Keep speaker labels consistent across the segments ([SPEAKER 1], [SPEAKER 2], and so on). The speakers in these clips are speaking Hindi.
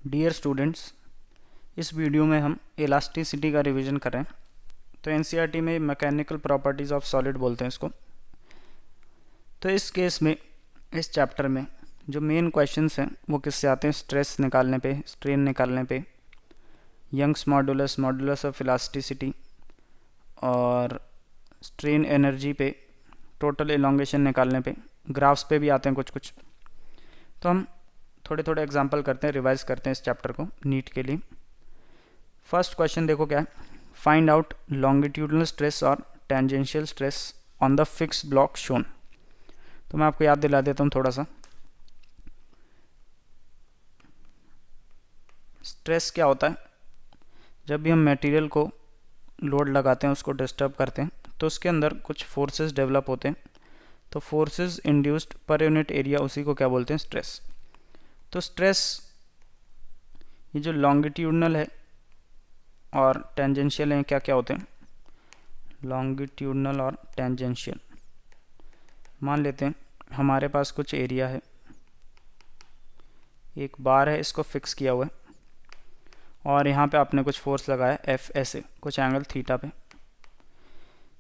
[SPEAKER 1] डियर स्टूडेंट्स, इस वीडियो में हम इलास्टिसिटी का रिवीजन करें। तो एनसीईआरटी में मैकेनिकल प्रॉपर्टीज़ ऑफ सॉलिड बोलते हैं इसको। तो इस केस में, इस चैप्टर में जो मेन क्वेश्चंस हैं वो किससे आते हैं? स्ट्रेस निकालने पे, स्ट्रेन निकालने पे, Young's modulus, modulus of elasticity और स्ट्रेन एनर्जी पे, टोटल एलोंगेशन निकालने पे, ग्राफ्स पे भी आते हैं कुछ कुछ। तो हम थोड़े थोड़े एग्जांपल करते हैं, रिवाइज करते हैं इस चैप्टर को नीट के लिए। फर्स्ट क्वेश्चन देखो क्या है, फाइंड आउट लॉन्गिट्यूडनल स्ट्रेस और tangential stress on the fix block shown. तो मैं आपको याद दिला देता हूँ थोड़ा सा। स्ट्रेस क्या होता है? जब भी हम मटेरियल को लोड लगाते हैं, उसको डिस्टर्ब करते हैं, तो उसके अंदर कुछ फोर्सेस डेवलप होते हैं। तो forces induced per unit area, उसी को क्या बोलते हैं? स्ट्रेस। तो स्ट्रेस ये जो लॉन्गिट्यूडनल है और टेंजेंशियल हैं, क्या क्या होते हैं? लॉन्गिट्यूडनल और टेंजेंशियल। मान लेते हैं हमारे पास कुछ एरिया है, एक बार है, इसको फिक्स किया हुआ है और यहाँ पे आपने कुछ फोर्स लगाया एफ ऐसे कुछ एंगल थीटा पे।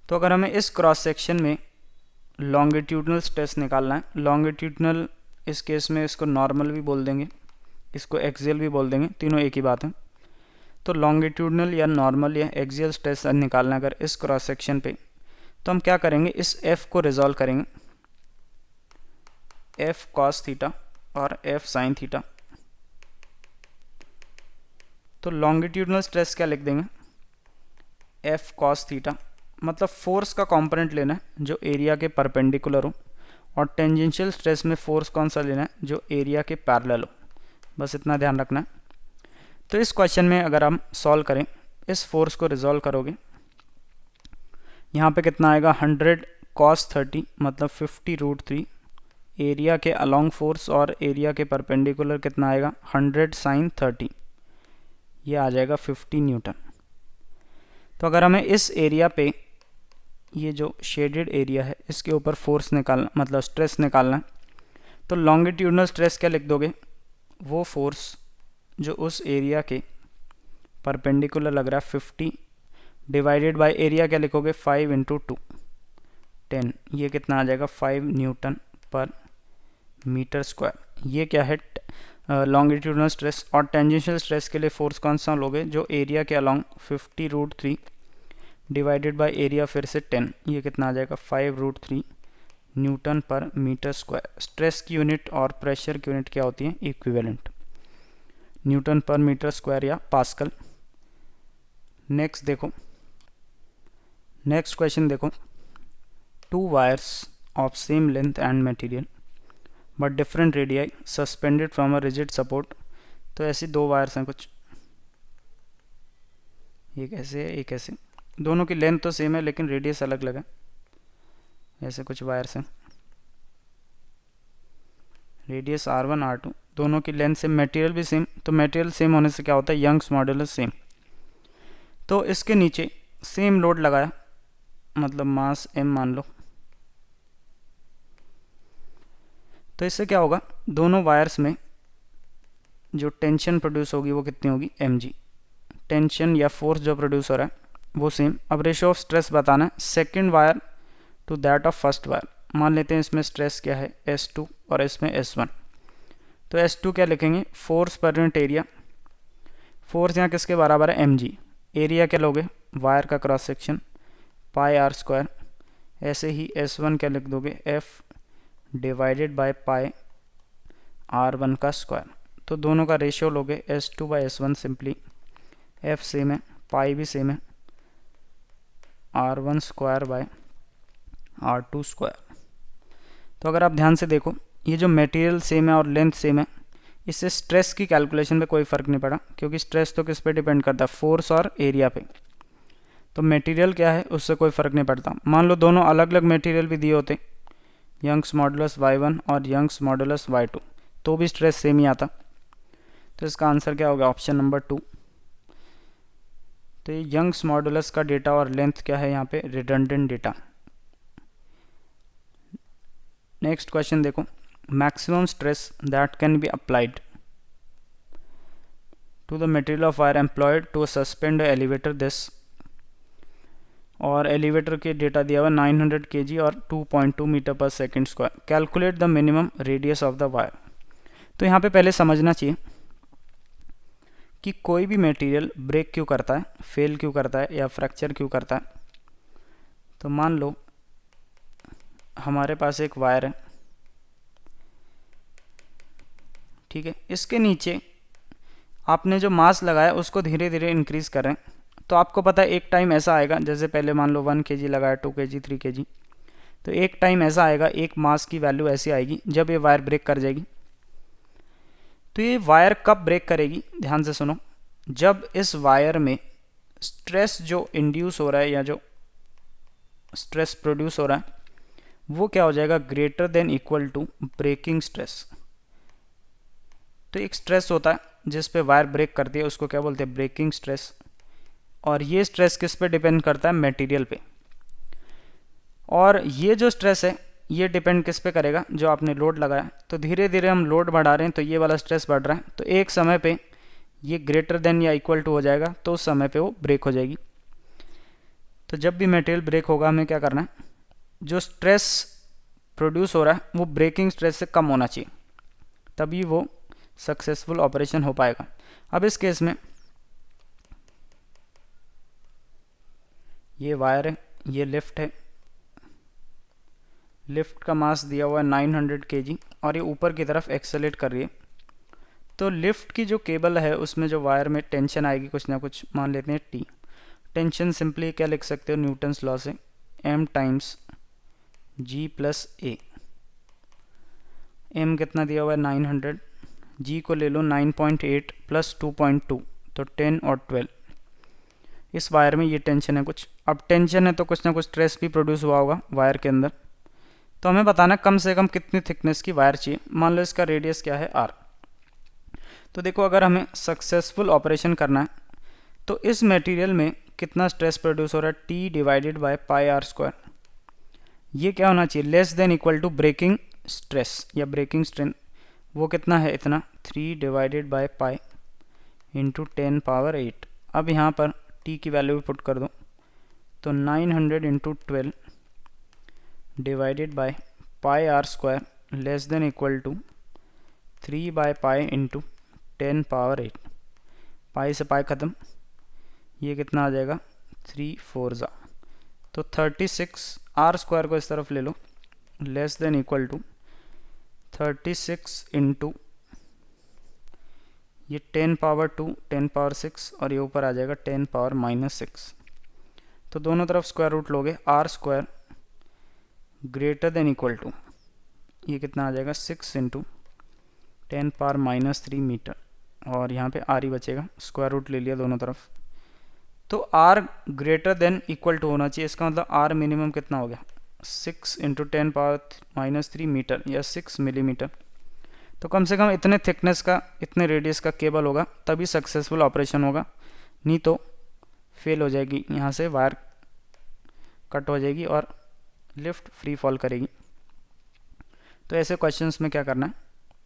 [SPEAKER 1] तो अगर हमें इस क्रॉस सेक्शन में लॉन्गिट्यूडनल स्ट्रेस निकालना है, लॉन्गिट्यूडनल इस केस में इसको नॉर्मल भी बोल देंगे, इसको एक्सियल भी बोल देंगे, तीनों एक ही बात है। तो लॉन्गिट्यूडनल या नॉर्मल या एक्सियल स्ट्रेस निकालना अगर इस क्रॉस सेक्शन पे, तो हम क्या करेंगे, इस एफ को रिजॉल्व करेंगे, एफ कॉस थीटा और एफ साइन थीटा। तो लॉन्गिट्यूडनल स्ट्रेस क्या लिख देंगे, एफ कॉस थीटा, मतलब फोर्स का कंपोनेंट लेना है जो एरिया के परपेंडिकुलर हो, और टेंजेंशियल स्ट्रेस में फोर्स कौन सा लेना है, जो एरिया के पैरेलल हो। बस इतना ध्यान रखना है। तो इस क्वेश्चन में अगर हम सॉल्व करें, इस फोर्स को रिजॉल्व करोगे, यहाँ पे कितना आएगा, 100 cos 30 मतलब 50√3 एरिया के अलोंग फोर्स, और एरिया के परपेंडिकुलर कितना आएगा, 100 sin 30, ये आ जाएगा 50 न्यूटन। तो अगर हमें इस एरिया पे, ये जो शेडेड एरिया है, इसके ऊपर फोर्स निकालना, मतलब स्ट्रेस निकालना है, तो लॉन्गिट्यूडनल स्ट्रेस क्या लिख दोगे, वो फोर्स जो उस एरिया के परपेंडिकुलर लग रहा है 50 डिवाइडेड बाय एरिया क्या लिखोगे, 5 × 2 10, ये कितना आ जाएगा, 5 न्यूटन पर मीटर स्क्वायर। ये क्या है, लॉन्गिट्यूडनल स्ट्रेस। और टेंजेंशियल स्ट्रेस के लिए फोर्स कौन सा लोगे, जो एरिया के अलोंग 50√3 डिवाइडेड बाय एरिया फिर से 10, ये कितना आ जाएगा, 5√3 न्यूटन पर मीटर स्क्वायर। स्ट्रेस की यूनिट और प्रेशर की यूनिट क्या होती है, इक्विवेलेंट, न्यूटन पर मीटर स्क्वायर या पास्कल। नेक्स्ट देखो, नेक्स्ट क्वेश्चन देखो, 2 wires of same length and material but different radii suspended from a rigid support. तो ऐसी 2 वायर्स हैं कुछ, एक ऐसे है एक ऐसे, दोनों की लेंथ तो सेम है लेकिन रेडियस अलग अलग है। ऐसे कुछ वायर्स हैं, रेडियस R1 R2, दोनों की लेंथ सेम, मटेरियल भी सेम। तो मटेरियल सेम होने से क्या होता है, यंग्स मॉडुलस सेम। तो इसके नीचे सेम लोड लगाया, मतलब मास m मान लो। तो इससे क्या होगा, दोनों वायर्स में जो टेंशन प्रोड्यूस होगी वो कितनी होगी, mg। टेंशन या फोर्स जो प्रोड्यूस हो रहा है वो सेम। अब रेशियो ऑफ स्ट्रेस बताना है second wire to that of first wire. मान लेते हैं इसमें स्ट्रेस क्या है, S2 और इसमें S1। तो S2 क्या लिखेंगे, force per unit area. Force यहाँ किसके बराबर है, mg। एरिया क्या लोगे, वायर का क्रॉस सेक्शन, πr²। ऐसे ही S1 क्या लिख दोगे, f डिवाइडेड बाय πr1 का स्क्वायर। तो दोनों का रेशियो लोगे S2/S1 सिंपली, f सेम है, पाई भी सेम है, r1² तो अगर आप ध्यान से देखो, ये जो मटेरियल सेम है और लेंथ सेम है, इससे स्ट्रेस की कैलकुलेशन में कोई फ़र्क नहीं पड़ा, क्योंकि स्ट्रेस तो किस पे डिपेंड करता है, फोर्स और एरिया पे। तो मटेरियल क्या है उससे कोई फ़र्क नहीं पड़ता। मान लो दोनों अलग अलग मटेरियल भी दिए होते, यंग्स मॉडुलस y1 और यंग्स मॉडुलस y2, तो भी स्ट्रेस सेम ही आता। तो इसका आंसर क्या होगा, ऑप्शन नंबर 2। तो ये यंग्स मॉडुलस का डेटा और लेंथ क्या है, यहाँ पे रिडंडेंट डेटा। नेक्स्ट क्वेश्चन देखो, maximum stress that can be applied. To the material of wire employed to suspend elevator this, और एलिवेटर के डेटा दिया हुआ 900 kg और 2.2 meter per second square. Calculate the minimum radius of the wire. तो यहाँ पे पहले समझना चाहिए कि कोई भी मटेरियल ब्रेक क्यों करता है, फेल क्यों करता है या फ्रैक्चर क्यों करता है। तो मान लो हमारे पास एक वायर है, ठीक है, इसके नीचे आपने जो मास लगाया उसको धीरे धीरे इंक्रीज करें, तो आपको पता है एक टाइम ऐसा आएगा, जैसे पहले मान लो 1 kg लगाया, 2 kg, 3 kg, तो एक टाइम ऐसा आएगा, एक मास की वैल्यू ऐसी आएगी जब ये वायर ब्रेक कर जाएगी। तो ये वायर कब ब्रेक करेगी, ध्यान से सुनो, जब इस वायर में स्ट्रेस जो इंड्यूस हो रहा है या जो स्ट्रेस प्रोड्यूस हो रहा है वो क्या हो जाएगा, greater than equal to breaking stress. तो एक स्ट्रेस होता है जिस पे वायर ब्रेक करती है, उसको क्या बोलते हैं, ब्रेकिंग स्ट्रेस। और ये स्ट्रेस किस पे डिपेंड करता है, मटेरियल पे। और ये जो स्ट्रेस है ये डिपेंड किस पे करेगा, जो आपने लोड लगाया। तो धीरे धीरे हम लोड बढ़ा रहे हैं तो ये वाला स्ट्रेस बढ़ रहा है, तो एक समय पे ये ग्रेटर देन या इक्वल टू हो जाएगा, तो उस समय पे वो ब्रेक हो जाएगी। तो जब भी मटेरियल ब्रेक होगा हमें क्या करना है, जो स्ट्रेस प्रोड्यूस हो रहा है वो ब्रेकिंग स्ट्रेस से कम होना चाहिए, तभी वो सक्सेसफुल ऑपरेशन हो पाएगा। अब इस केस में ये वायर है, ये लिफ्ट है, लिफ्ट का मास दिया हुआ है 900 kg और ये ऊपर की तरफ एक्सेलेरेट कर रही है। तो लिफ्ट की जो केबल है उसमें जो वायर में टेंशन आएगी कुछ ना कुछ, मान लेते हैं T। टेंशन सिंपली क्या लिख सकते हो, न्यूटन्स लॉ से, M times G plus A। M कितना दिया हुआ है 900, G को ले लो 9.8 प्लस 2.2, तो 10 और 12। इस वायर में ये टेंशन है कुछ, अब टेंशन है तो कुछ ना कुछ स्ट्रेस भी प्रोड्यूस हुआ होगा वायर के अंदर। तो हमें बताना कम से कम कितनी थिकनेस की वायर चाहिए। मान लो इसका रेडियस क्या है, R। तो देखो अगर हमें सक्सेसफुल ऑपरेशन करना है तो इस मटेरियल में कितना स्ट्रेस प्रोड्यूस हो रहा है, T divided by pi R square. ये क्या होना चाहिए, less than equal to breaking stress या ब्रेकिंग स्ट्रेंथ। वो कितना है, इतना 3 divided by pi into 10 power 8। अब यहाँ पर T की वैल्यू भी पुट कर दो, तो 900 into 12 divided by pi R square less than equal to 3 by pi into 10 power 8। Pi से पाई ख़त्म, ये कितना आ जाएगा 3 4 जा, तो 36। R स्क्वायर को इस तरफ ले लो, less than equal to 36 into ये 10 पावर 2 10 पावर 6 और ये ऊपर आ जाएगा 10 पावर -6। तो दोनों तरफ स्क्वायर रूट लोगे, R square greater than equal to ये कितना आ जाएगा 6 इंटू 10 पावर -3 मीटर, और यहाँ पे R ही बचेगा, स्क्वायर रूट ले लिया दोनों तरफ। तो R greater than equal to होना चाहिए, इसका मतलब R मिनिमम कितना हो गया 6 इंटू 10 पावर -3 मीटर या 6 मिलीमीटर। तो कम से कम इतने थिकनेस का, इतने रेडियस का केबल होगा तभी सक्सेसफुल ऑपरेशन होगा, नहीं तो फेल हो जाएगी, यहाँ से वायर कट हो जाएगी और लिफ्ट फ्री फॉल करेगी। तो ऐसे क्वेश्चंस में क्या करना है,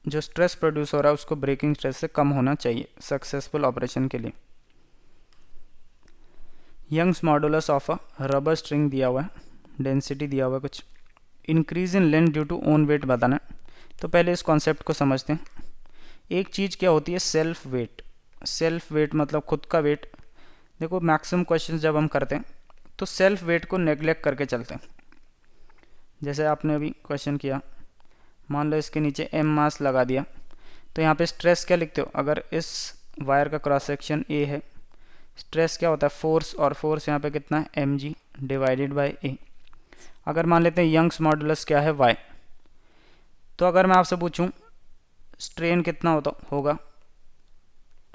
[SPEAKER 1] जो स्ट्रेस प्रोड्यूस हो रहा है उसको ब्रेकिंग स्ट्रेस से कम होना चाहिए सक्सेसफुल ऑपरेशन के लिए। Young's modulus of a rubber string दिया हुआ है, डेंसिटी दिया हुआ है कुछ, increase in length due to own weight बताना है। तो पहले इस कॉन्सेप्ट को समझते हैं। एक चीज़ क्या होती है, सेल्फ वेट। सेल्फ वेट मतलब खुद का वेट। देखो मैक्सिमम क्वेश्चंस जब हम करते हैं तो सेल्फ वेट को नेग्लेक्ट करके चलते हैं। जैसे आपने अभी क्वेश्चन किया, मान लो इसके नीचे M मास लगा दिया, तो यहाँ पे स्ट्रेस क्या लिखते हो, अगर इस वायर का क्रॉस सेक्शन A है, स्ट्रेस क्या होता है फोर्स, और फोर्स यहाँ पे कितना है mg डिवाइडेड बाय A। अगर मान लेते हैं यंग्स मॉडुलस क्या है y, तो अगर मैं आपसे पूछूं स्ट्रेन कितना होगा,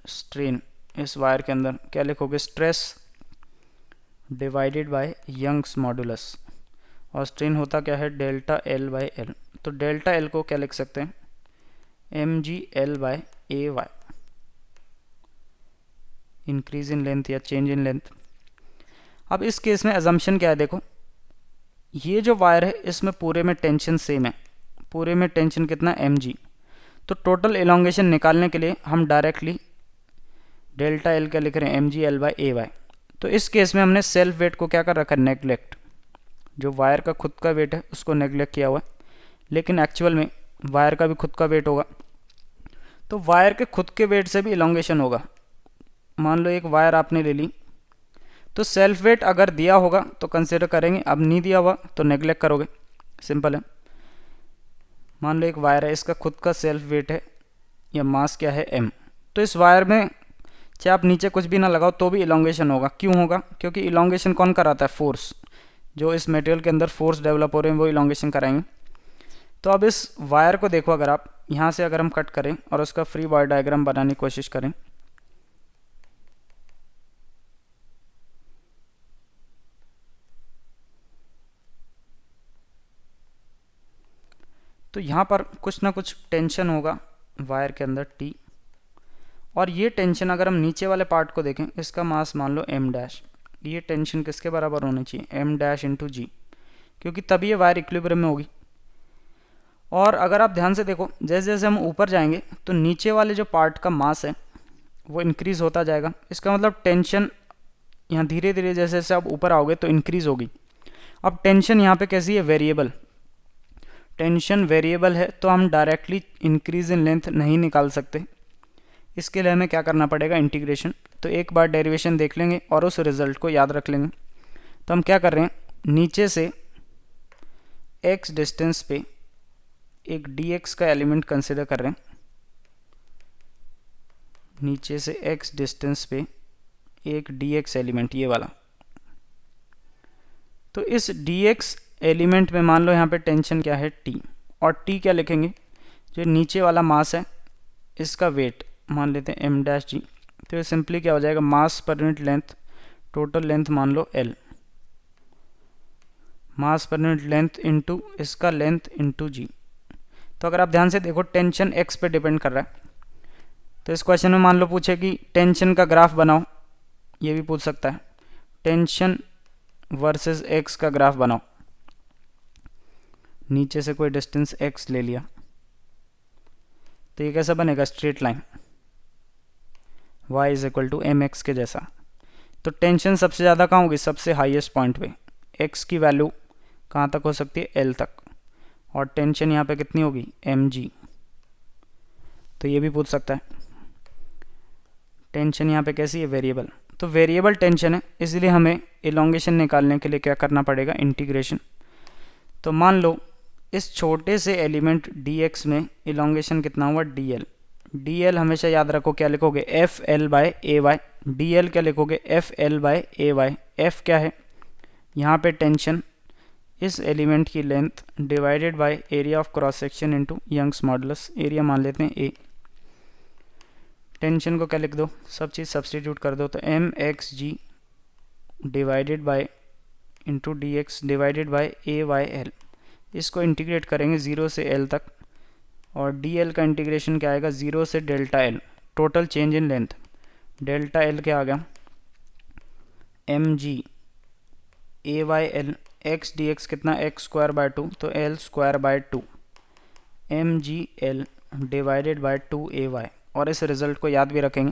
[SPEAKER 1] स्ट्रेन इस वायर के अंदर क्या लिखोगे, stress divided by Young's modulus, और स्ट्रेन होता क्या है डेल्टा L बाय L। तो डेल्टा L को क्या लिख सकते हैं, mg L by AY, increase in length या चेंज इन लेंथ। अब इस केस में अजम्पशन क्या है, देखो ये जो वायर है इसमें पूरे में टेंशन सेम है, पूरे में टेंशन कितना mg। तो टोटल एलोंगेशन निकालने के लिए हम डायरेक्टली डेल्टा एल क्या लिख रहे हैं, M G L by A Y. तो इस केस में हमने सेल्फ वेट को क्या कर रखा है, नेग्लेक्ट। जो वायर का खुद का वेट है उसको नेग्लेक्ट किया हुआ है, लेकिन एक्चुअल में वायर का भी खुद का वेट होगा। तो वायर के खुद के वेट से भी इलोंगेशन होगा। मान लो एक वायर आपने ले ली, तो सेल्फ वेट अगर दिया होगा तो कंसिडर करेंगे, अब नहीं दिया हुआ तो नेग्लेक्ट करोगे, सिंपल है। मान लो एक वायर है, इसका खुद का सेल्फ वेट है या मास क्या है, एम। तो इस वायर में चाहे आप नीचे कुछ भी ना लगाओ तो भी इलोंगेशन होगा। क्यों होगा, क्योंकि इलोंगेशन कौन कराता है, फोर्स। जो इस मटेरियल के अंदर फोर्स डेवलप हो रहे हैं वो इलोंगेशन कराएंगे। तो अब इस वायर को देखो, अगर आप यहाँ से अगर हम कट करें और उसका फ्री बॉडी डायग्राम बनाने की कोशिश करें, तो यहाँ पर कुछ ना कुछ टेंशन होगा वायर के अंदर टी, और ये टेंशन अगर हम नीचे वाले पार्ट को देखें, इसका मास मान लो एम डैश, ये टेंशन किसके बराबर होनी चाहिए, एम डैश इंटू जी, क्योंकि तभी ये वायर इक्विलिब्रियम में होगी। और अगर आप ध्यान से देखो, जैसे जैसे हम ऊपर जाएंगे तो नीचे वाले जो पार्ट का मास है वो इंक्रीज़ होता जाएगा। इसका मतलब टेंशन यहाँ धीरे धीरे जैसे जैसे आप ऊपर आओगे तो इंक्रीज़ होगी। अब टेंशन यहाँ पे कैसी है, वेरिएबल। टेंशन वेरिएबल है तो हम डायरेक्टली इंक्रीज इन लेंथ नहीं निकाल सकते। इसके लिए हमें क्या करना पड़ेगा, इंटीग्रेशन। तो एक बार डेरिवेशन देख लेंगे और उस रिजल्ट को याद रख लेंगे। तो हम क्या कर रहे हैं, नीचे से x डिस्टेंस पे एक dx का एलिमेंट कंसिडर कर रहे हैं। नीचे से x डिस्टेंस पे एक dx एलिमेंट, ये वाला। तो इस dx एलिमेंट में मान लो यहाँ पे टेंशन क्या है, t, और t क्या लिखेंगे, जो नीचे वाला मास है इसका वेट मान लेते हैं m डैश जी। तो ये सिंपली क्या हो जाएगा, मास per unit length, total length मान लो l, मास पर यूनिट लेंथ इंटू इसका लेंथ इंटू जी। तो अगर आप ध्यान से देखो, टेंशन x पे डिपेंड कर रहा है। तो इस क्वेश्चन में मान लो पूछे कि टेंशन का ग्राफ बनाओ, ये भी पूछ सकता है, टेंशन वर्सेस x का ग्राफ बनाओ। नीचे से कोई डिस्टेंस x ले लिया तो ये कैसा बनेगा, straight line, y is equal to M X के जैसा। तो टेंशन सबसे ज़्यादा कहाँ होगी, सबसे हाईएस्ट पॉइंट पे। x की वैल्यू कहाँ तक हो सकती है, l तक, और टेंशन यहाँ पे कितनी होगी, mg। तो ये भी पूछ सकता है। टेंशन यहाँ पे कैसी है, वेरिएबल। तो वेरिएबल टेंशन है, इसलिए हमें इलोंगेशन निकालने के लिए क्या करना पड़ेगा, इंटीग्रेशन। तो मान लो इस छोटे से एलिमेंट dx में इलोंगेशन कितना हुआ, dl। dl हमेशा याद रखो क्या लिखोगे, F L by A Y. D L क्या लिखोगे, F L by A Y. F क्या है, यहाँ पे टेंशन, इस एलिमेंट की length divided by area of cross section into Young's modulus. Area मान लेते हैं ए, टेंशन को क्या लिख दो, सब चीज़ सब्सटीट्यूट कर दो। तो M X G divided by into D X divided by A Y L. इसको इंटीग्रेट करेंगे 0 से l तक, और dl का इंटीग्रेशन क्या आएगा, 0 से delta l, total change in length. Delta l क्या आ गया, M G A Y L, X D X कितना, एक्स स्क्वायर बाय 2, तो l square by 2, M G L divided by 2 A Y. और इस रिजल्ट को याद भी रखेंगे।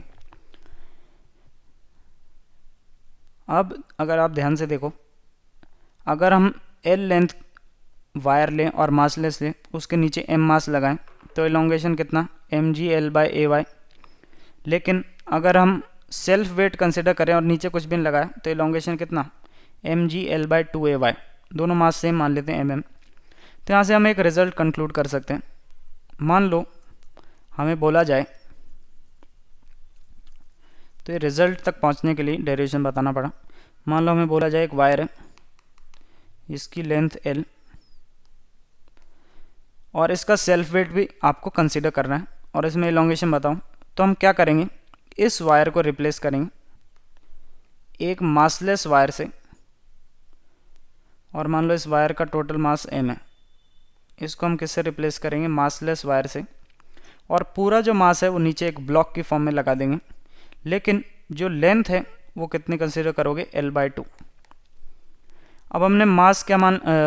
[SPEAKER 1] अब अगर आप ध्यान से देखो, अगर हम l लेंथ वायर लें और मासलेस लें, उसके नीचे m मास लगाएं, तो इलोंगेशन कितना, M G L by A Y. लेकिन अगर हम सेल्फ वेट कंसिडर करें और नीचे कुछ भी नहीं लगाए, तो इलोंगेशन कितना, M G L by 2 A Y. दोनों मास सेम मान लेते हैं mm। तो यहाँ से हम एक रिजल्ट कंक्लूड कर सकते हैं। मान लो हमें बोला जाए, तो ये रिजल्ट तक पहुँचने के लिए डेरिवेशन बताना पड़ा। मान लो हमें बोला जाए एक वायर है, इसकी लेंथ l, और इसका सेल्फ वेट भी आपको कंसीडर करना है, और इसमें इलोंगेशन बताऊं, तो हम क्या करेंगे, इस वायर को रिप्लेस करेंगे एक मासलेस वायर से। और मान लो इस वायर का टोटल मास m है, इसको हम किससे रिप्लेस करेंगे, मासलेस वायर से। और पूरा जो मास है वो नीचे एक ब्लॉक की फॉर्म में लगा देंगे, लेकिन जो लेंथ है वो कितनी कंसीडर करोगे, l बाई 2। अब हमने मास क्या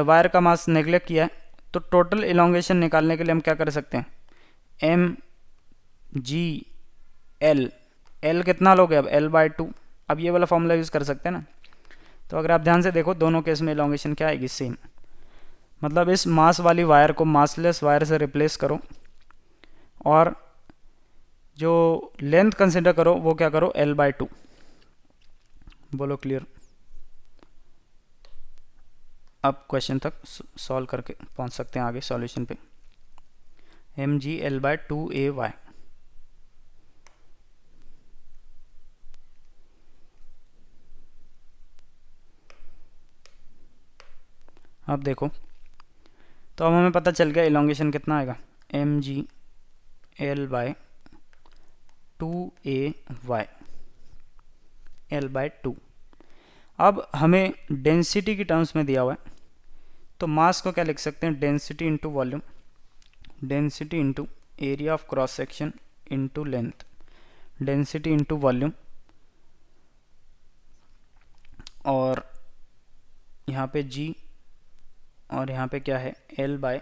[SPEAKER 1] वायर का मास नेग्लेक्ट किया है, तो टोटल इलोंगेशन निकालने के लिए हम क्या कर सकते हैं, एम जी एल एल कितना लोगे अब, L/2। अब ये वाला फॉर्मूला यूज़ कर सकते हैं ना। तो अगर आप ध्यान से देखो दोनों केस में इलोंगेशन क्या आएगी, सेम। मतलब इस मास वाली वायर को मासलेस वायर से रिप्लेस करो और जो लेंथ कंसिडर करो वो क्या करो, L/2। बोलो क्लियर। अब क्वेश्चन तक सॉल्व करके पहुंच सकते हैं आगे सॉल्यूशन पे। mg L/2ay। अब देखो, तो अब हमें पता चल गया इलोंगेशन कितना आएगा, mg L/2ay L/2। अब हमें डेंसिटी की टर्म्स में दिया हुआ है, तो मास को क्या लिख सकते हैं, density into volume, density into area of cross section into length, density into volume, और यहाँ पे g और यहाँ पे क्या है, L/2ay।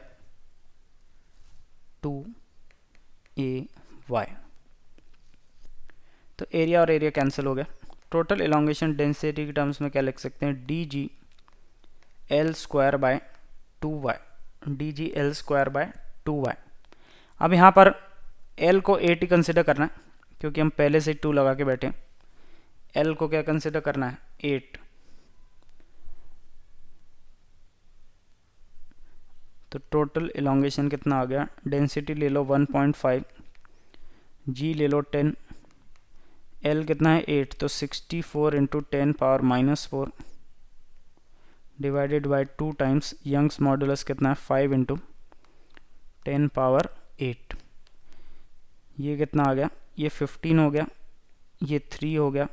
[SPEAKER 1] तो एरिया और एरिया कैंसिल हो गया। टोटल इलोंगेशन डेंसिटी की टर्म्स में क्या लिख सकते हैं, dg L/2y, dg L/2y। अब यहाँ पर L को 8 ही कंसिडर करना है क्योंकि हम पहले से 2 लगा के बैठे हैं। L को क्या कंसिडर करना है, 8। तो टोटल इलोंगेशन कितना आ गया, डेंसिटी ले लो 1.5, g ले लो 10, L कितना है 8, तो 64 into 10⁻⁻4 divided by 2 times Young's modulus कितना है 5 इंटू 10⁻8। ये कितना आ गया, ये 15 हो गया, ये 3 हो गया,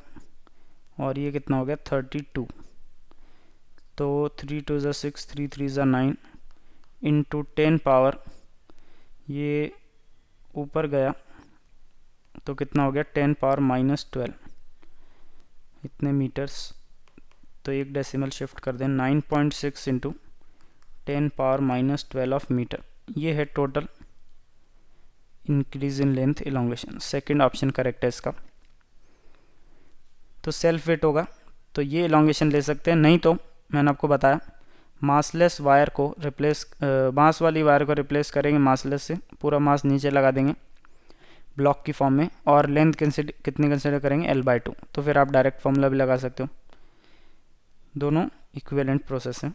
[SPEAKER 1] और ये कितना हो गया 32। तो 3 2 ज़ा 6, 3 3 ज़ा 9 इंटू 10 पावर, ये ऊपर गया तो कितना हो गया 10⁻⁻12 इतने मीटर्स। तो एक डेसिमल शिफ्ट कर दें, 9.6 इंटू 10⁻⁻12 ऑफ मीटर। ये है total increase in length elongation. Second option correct है इसका। तो सेल्फ वेट होगा तो ये इलोंगेशन ले सकते हैं, नहीं तो मैंने आपको बताया मासलेस वायर को रिप्लेस, मास वाली वायर को रिप्लेस करेंगे मासलेस से, पूरा मास नीचे लगा देंगे ब्लॉक की फॉर्म में, और लेंथ कितनी कंसिडर करेंगे, L/2। तो फिर आप डायरेक्ट फॉर्मूला भी लगा सकते हो। दोनों इक्विवेलेंट प्रोसेस हैं।